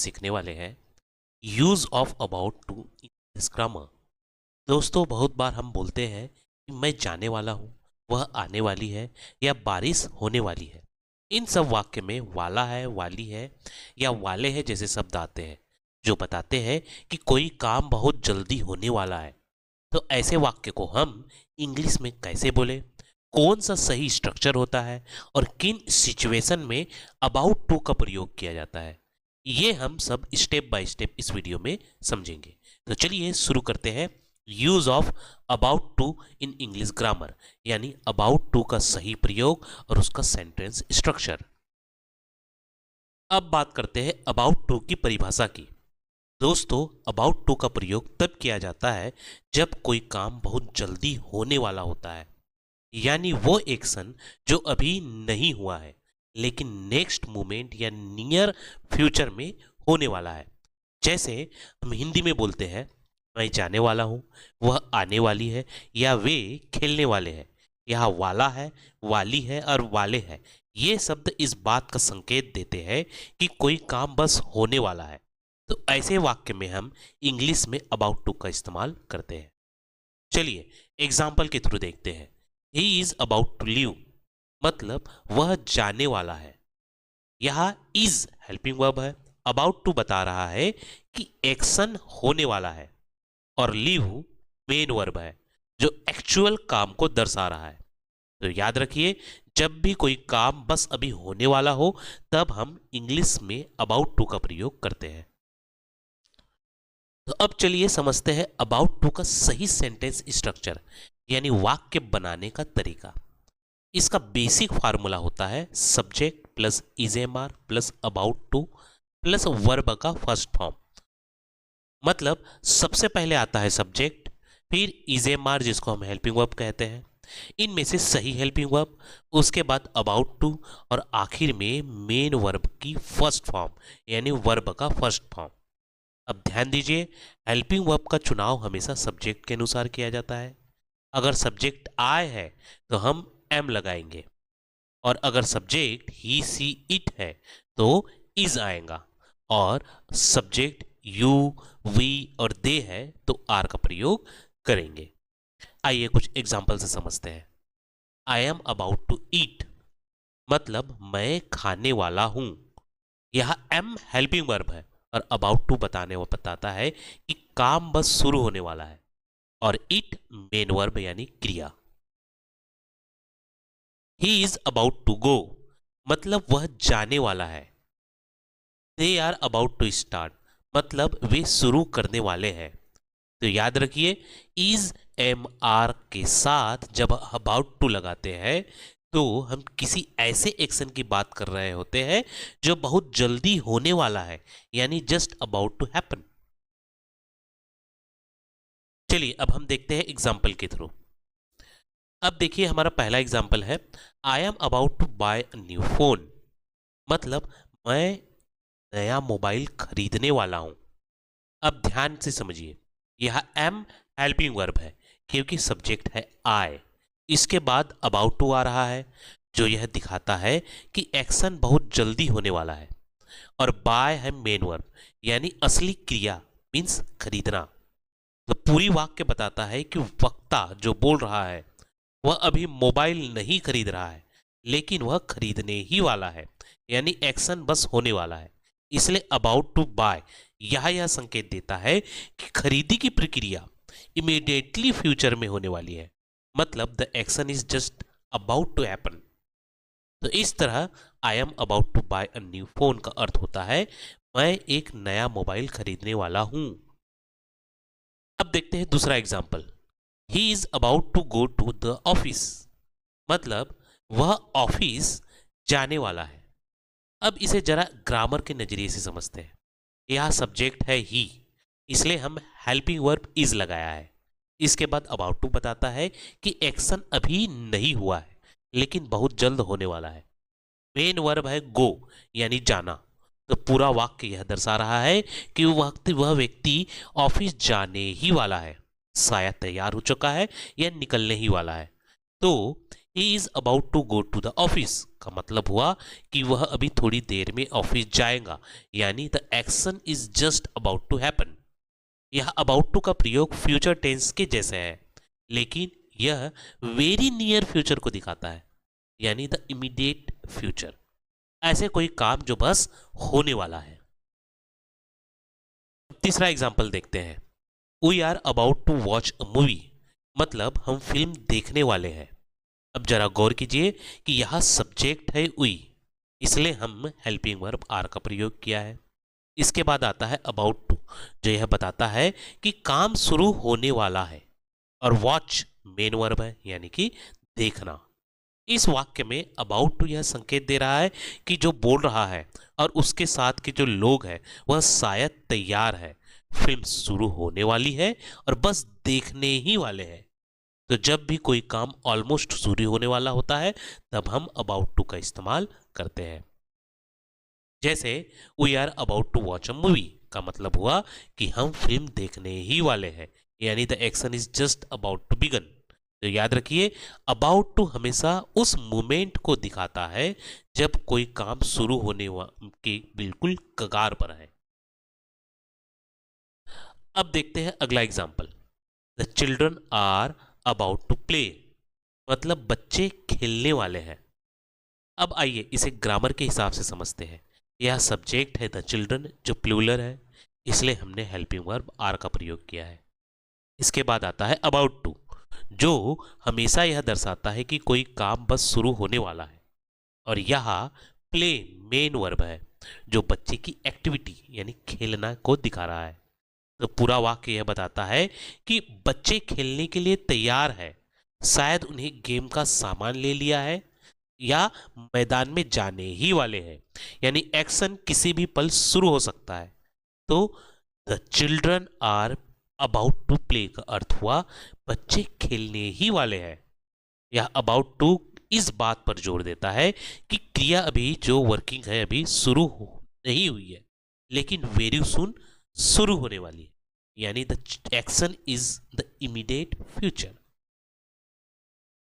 सीखने वाले हैं use of about to in English grammar. दोस्तों, बहुत बार हम बोलते हैं कि मैं जाने वाला हूँ, वह आने वाली है या बारिश होने वाली है। इन सब वाक्य में वाला है, वाली है या वाले है जैसे शब्द आते हैं जो बताते हैं कि कोई काम बहुत जल्दी होने वाला है। तो ऐसे वाक्य को हम इंग्लिश में कैसे बोले, कौन सा सही स्ट्रक्चर होता है और किन सिचुएशन में अबाउट टू का प्रयोग किया जाता है, ये हम सब स्टेप बाय स्टेप इस वीडियो में समझेंगे। तो चलिए शुरू करते हैं use of about to in English grammar, यानी अबाउट टू का सही प्रयोग और उसका सेंटेंस स्ट्रक्चर। अब बात करते हैं अबाउट टू की परिभाषा की। दोस्तों, अबाउट टू का प्रयोग तब किया जाता है जब कोई काम बहुत जल्दी होने वाला होता है, यानी वो एक्शन जो अभी नहीं हुआ है लेकिन नेक्स्ट मोमेंट या नियर फ्यूचर में होने वाला है। जैसे हम हिंदी में बोलते हैं मैं जाने वाला हूँ, वह आने वाली है या वे खेलने वाले हैं। यहाँ वाला है, वाली है और वाले है, ये शब्द इस बात का संकेत देते हैं कि कोई काम बस होने वाला है। तो ऐसे वाक्य में हम इंग्लिश में अबाउट टू का इस्तेमाल करते हैं। चलिए एग्जाम्पल के थ्रू देखते हैं। He is about to leave, मतलब वह जाने वाला है। यहाँ इज हेल्पिंग वर्ब है, अबाउट टू बता रहा है कि एक्शन होने वाला है, और लीव मेन वर्ब है जो एक्चुअल काम को दर्शा रहा है। तो याद रखिए, जब भी कोई काम बस अभी होने वाला हो तब हम इंग्लिश में अबाउट टू का प्रयोग करते हैं। तो अब चलिए समझते हैं अबाउट टू का सही सेंटेंस स्ट्रक्चर, यानी वाक्य बनाने का तरीका। इसका बेसिक फार्मूला होता है subject plus is am are plus about to plus verb का फर्स्ट फॉर्म। मतलब सबसे पहले आता है सब्जेक्ट, फिर इजेमार जिसको हम हेल्पिंग वर्ब कहते हैं, इनमें से सही हेल्पिंग वर्ब, उसके बाद अबाउट टू और आखिर में मेन वर्ब की फर्स्ट फॉर्म यानी वर्ब का फर्स्ट फॉर्म। अब ध्यान दीजिए, हेल्पिंग वर्ब का चुनाव हमेशा सब्जेक्ट के अनुसार किया जाता है। अगर सब्जेक्ट आई है तो हम एम लगाएंगे, और अगर सब्जेक्ट ही सी इट है तो इज आएगा, और सब्जेक्ट यू वी और दे है तो आर का प्रयोग करेंगे। आइए कुछ एग्जाम्पल से समझते हैं। I am about to eat, मतलब मैं खाने वाला हूं। यह एम हेल्पिंग वर्ब है और अबाउट टू बताता है कि काम बस शुरू होने वाला है, और इट मेन वर्ब यानी क्रिया। He is about to go, मतलब वह जाने वाला है। They are about to start, मतलब वे शुरू करने वाले हैं। तो याद रखिए, इज एम आर के साथ जब अबाउट टू लगाते हैं तो हम किसी ऐसे एक्शन की बात कर रहे होते हैं जो बहुत जल्दी होने वाला है, यानी जस्ट अबाउट टू हैपन। चलिए अब हम देखते हैं एग्जाम्पल के थ्रू। अब देखिए हमारा पहला एग्जाम्पल है I am about to buy a new phone, मतलब मैं नया मोबाइल खरीदने वाला हूं। अब ध्यान से समझिए, यह एम हेल्पिंग वर्ब है क्योंकि सब्जेक्ट है आई, इसके बाद अबाउट टू आ रहा है जो यह दिखाता है कि एक्शन बहुत जल्दी होने वाला है, और बाय है मेन वर्ब यानी असली क्रिया मीन्स खरीदना। तो पूरी वाक्य बताता है कि वक्ता जो बोल रहा है वह अभी मोबाइल नहीं खरीद रहा है लेकिन वह खरीदने ही वाला है, यानी एक्शन बस होने वाला है। इसलिए अबाउट टू बाय यह संकेत देता है कि खरीदी की प्रक्रिया इमीडिएटली फ्यूचर में होने वाली है, मतलब the action is just about to happen. तो इस तरह I am about to buy a new phone का अर्थ होता है मैं एक नया मोबाइल खरीदने वाला हूं। अब देखते हैं दूसरा example. He is about to go to the office, मतलब वह ऑफिस जाने वाला है। अब इसे जरा ग्रामर के नजरिए से समझते हैं। यह सब्जेक्ट है ही, इसलिए हम हेल्पिंग वर्ब इज लगाया है। इसके बाद अबाउट टू बताता है कि एक्शन अभी नहीं हुआ है लेकिन बहुत जल्द होने वाला है। मेन वर्ब है गो यानी जाना। तो पूरा वाक्य यह दर्शा रहा है कि वह व्यक्ति ऑफिस जाने ही वाला है, शायद तैयार हो चुका है या निकलने ही वाला है। तो he is about to go to the office का मतलब हुआ कि वह अभी थोड़ी देर में ऑफिस जाएगा, यानी the action is just about to happen. यह अबाउट टू का प्रयोग फ्यूचर टेंस के जैसे है, लेकिन यह वेरी नियर फ्यूचर को दिखाता है, यानी द इमीडिएट फ्यूचर, ऐसे कोई काम जो बस होने वाला है। तीसरा एग्जाम्पल देखते हैं। We are about to watch a movie, मतलब हम फिल्म देखने वाले हैं। अब जरा गौर कीजिए कि यह सब्जेक्ट है वी, इसलिए हम हेल्पिंग वर्ब आर का प्रयोग किया है। इसके बाद आता है अबाउट टू, जो यह बताता है कि काम शुरू होने वाला है, और वॉच मेन वर्ब है, यानी कि देखना। इस वाक्य में अबाउट टू यह संकेत दे रहा है कि जो बोल रहा है और उसके साथ के जो लोग हैं वह शायद तैयार है, फिल्म शुरू होने वाली है और बस देखने ही वाले हैं। तो जब भी कोई काम ऑलमोस्ट शुरू होने वाला होता है तब हम अबाउट टू का इस्तेमाल करते हैं। जैसे we are about to watch a movie का मतलब हुआ कि हम फिल्म देखने ही वाले हैं, यानी the action is just about to begin. तो याद रखिए, अबाउट टू हमेशा उस मोमेंट को दिखाता है जब कोई काम शुरू होने के बिल्कुल कगार पर है। अब देखते हैं अगला example. The children are about to play, मतलब बच्चे खेलने वाले हैं। अब आइए इसे ग्रामर के हिसाब से समझते हैं। यह सब्जेक्ट है द चिल्ड्रन, जो प्लूरल है, इसलिए हमने हेल्पिंग वर्ब आर का प्रयोग किया है। इसके बाद आता है अबाउट टू, जो हमेशा यह दर्शाता है कि कोई काम बस शुरू होने वाला है। और यहाँ प्ले मेन वर्ब है, जो बच्चे की एक्टिविटी यानी खेलना को दिखा रहा है। तो पूरा वाक्य यह बताता है कि बच्चे खेलने के लिए तैयार है, शायद उन्हें गेम का सामान ले लिया है या मैदान में जाने ही वाले हैं, यानी एक्शन किसी भी पल शुरू हो सकता है। तो the children are about to play का अर्थ हुआ बच्चे खेलने ही वाले हैं। यह अबाउट टू इस बात पर जोर देता है कि क्रिया अभी जो वर्किंग है अभी शुरू नहीं हुई है, लेकिन वेरी सुन शुरू होने वाली है, यानी the action is the immediate future.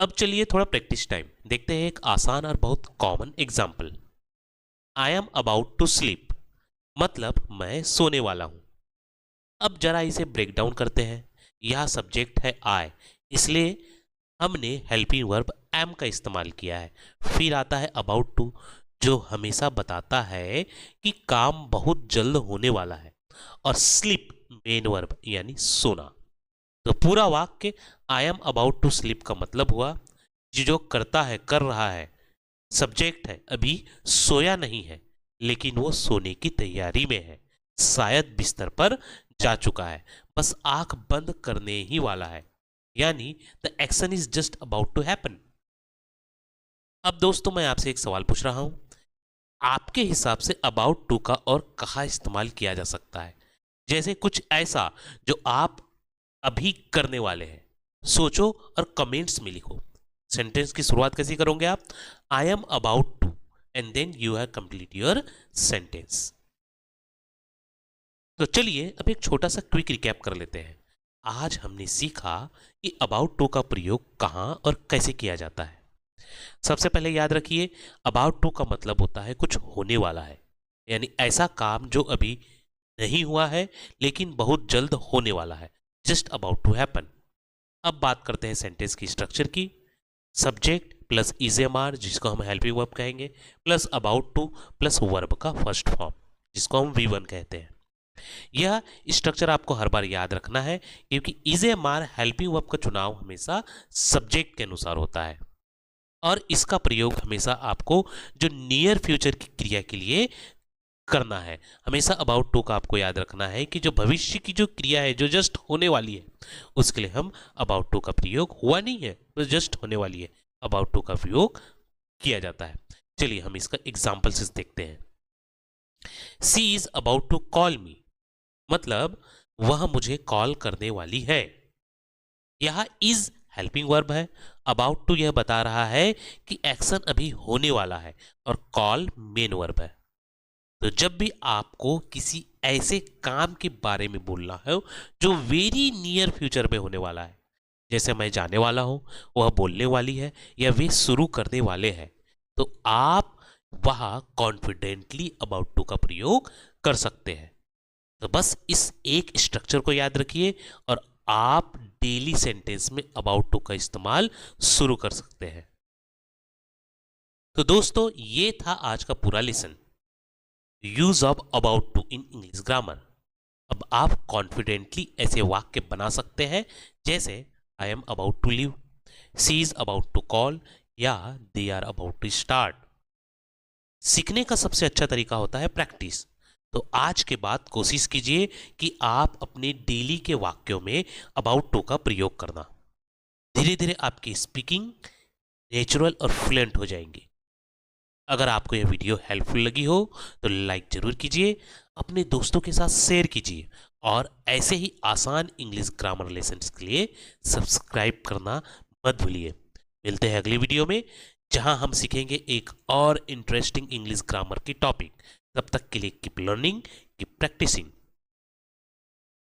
अब चलिए थोड़ा प्रैक्टिस टाइम देखते हैं, एक आसान और बहुत common example. I am about to sleep, मतलब मैं सोने वाला हूं। अब जरा इसे ब्रेक डाउन करते हैं। यह सब्जेक्ट है आई, इसलिए हमने हेल्पिंग वर्ब एम का इस्तेमाल किया है। फिर आता है अबाउट टू, जो हमेशा बताता है कि काम बहुत जल्द होने वाला है, और स्लीप मेन वर्ब यानी सोना। तो पूरा वाक्य I am about to sleep का मतलब हुआ जो करता है कर रहा है, सब्जेक्ट है अभी सोया नहीं है, लेकिन वो सोने की तैयारी में है, शायद बिस्तर पर जा चुका है, बस आंख बंद करने ही वाला है, यानी the action is just about to happen. अब दोस्तों मैं आपसे एक सवाल पूछ रहा हूं, आपके हिसाब से अबाउट टू का और कहाँ इस्तेमाल किया जा सकता है? जैसे कुछ ऐसा जो आप अभी करने वाले हैं। सोचो और कमेंट्स में लिखो। सेंटेंस की शुरुआत कैसी करोगे आप? I am about to, and then you have complete your sentence. तो चलिए अब एक छोटा सा क्विक रिकैप कर लेते हैं। आज हमने सीखा कि अबाउट टू का प्रयोग कहाँ और कैसे किया जाता है। सबसे पहले याद रखिए, अबाउट टू का मतलब होता है कुछ होने वाला है, यानी ऐसा काम जो अभी नहीं हुआ है लेकिन बहुत जल्द होने वाला है, जस्ट अबाउट टू हैपन। अब बात करते हैं सेंटेंस की स्ट्रक्चर की। सब्जेक्ट प्लस इजेमार, जिसको हम हेल्पिंग वर्ब कहेंगे, plus about to plus verb का फर्स्ट फॉर्म, जिसको हम V1 कहते हैं। यह स्ट्रक्चर आपको हर बार याद रखना है, क्योंकि इजेमार हेल्पिंग वर्ब का चुनाव हमेशा सब्जेक्ट के अनुसार होता है, और इसका प्रयोग हमेशा आपको जो नियर फ्यूचर की क्रिया के लिए करना है। हमेशा अबाउट टू का आपको याद रखना है कि जो भविष्य की जो क्रिया है जो जस्ट होने वाली है, उसके लिए हम अबाउट टू का प्रयोग हुआ नहीं है, तो जस्ट होने वाली है, अबाउट टू का प्रयोग किया जाता है। चलिए हम इसका एग्जाम्पल से देखते हैं। She is about to call me, मतलब वह मुझे कॉल करने वाली है। यह इज हेल्पिंग वर्ब है। अबाउट टू यह बता रहा है कि एक्शन अभी होने वाला है, और कॉल मेन वर्ब है। तो जब भी आपको किसी ऐसे काम के बारे में बोलना है जो वेरी नियर फ्यूचर में होने वाला है, जैसे मैं जाने वाला हूँ, वह बोलने वाली है या वे शुरू करने वाले हैं, तो आप वहाँ कॉन्फिडेंटली अबाउट टू का प्रयोग कर सकते हैं। तो बस इस एक स्ट्रक्चर को याद रखिए और आप डेली सेंटेंस में अबाउट टू का इस्तेमाल शुरू कर सकते हैं। तो दोस्तों, ये था आज का पूरा lesson, use of about to in English grammar. अब आप कॉन्फिडेंटली ऐसे वाक्य बना सकते हैं जैसे I am about to leave, she is about to call या they are about to start. सीखने का सबसे अच्छा तरीका होता है प्रैक्टिस। तो आज के बाद कोशिश कीजिए कि आप अपने डेली के वाक्यों में अबाउट टू का प्रयोग करना। धीरे धीरे आपकी स्पीकिंग नेचुरल और फ्लुएंट हो जाएंगी। अगर आपको यह वीडियो हेल्पफुल लगी हो तो लाइक जरूर कीजिए, अपने दोस्तों के साथ शेयर कीजिए और ऐसे ही आसान इंग्लिश ग्रामर लेसन्स के लिए सब्सक्राइब करना मत भूलिए। मिलते हैं अगली वीडियो में, जहां हम सीखेंगे एक और इंटरेस्टिंग इंग्लिश ग्रामर की टॉपिक। तब तक के लिए कीप लर्निंग, कीप प्रैक्टिसिंग।